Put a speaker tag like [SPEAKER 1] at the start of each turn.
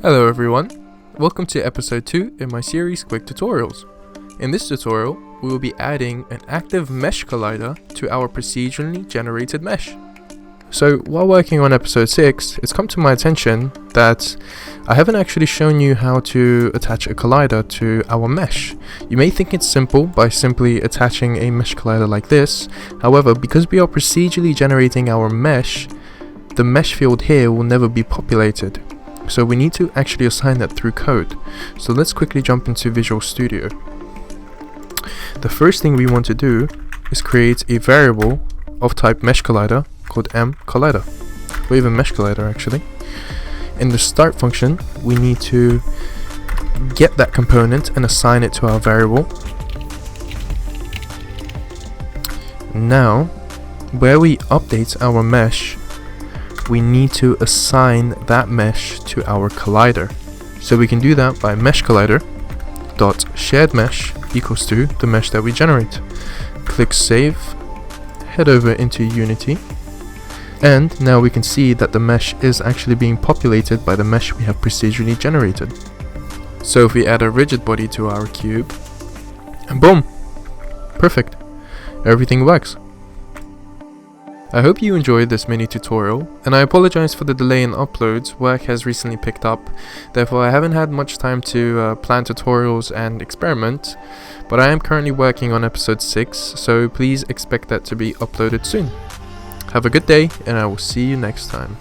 [SPEAKER 1] Hello everyone, welcome to episode 2 in my series Quick Tutorials. In this tutorial, we will be adding an active mesh collider to our procedurally generated mesh. So while working on episode 6, it's come to my attention that I haven't actually shown you how to attach a collider to our mesh. You may think it's simple by simply attaching a mesh collider like this. However, because we are procedurally generating our mesh, the mesh field here will never be populated. So we need to actually assign that through code. So let's quickly jump into Visual Studio. The first thing we want to do is create a variable of type mesh collider called mCollider, or even mesh collider actually. In the start function, we need to get that component and assign it to our variable. Now, where we update our mesh, we need to assign that mesh to our collider. So we can do that by mesh collider dot shared mesh equals to the mesh that we generate. Click save, head over into Unity, and now we can see that the mesh is actually being populated by the mesh we have procedurally generated. So if we add a rigid body to our cube, and boom, perfect, everything works. I hope you enjoyed this mini tutorial, and I apologize for the delay in uploads. Work has recently picked up, therefore I haven't had much time to plan tutorials and experiment, but I am currently working on episode 6, so please expect that to be uploaded soon. Have a good day, and I will see you next time.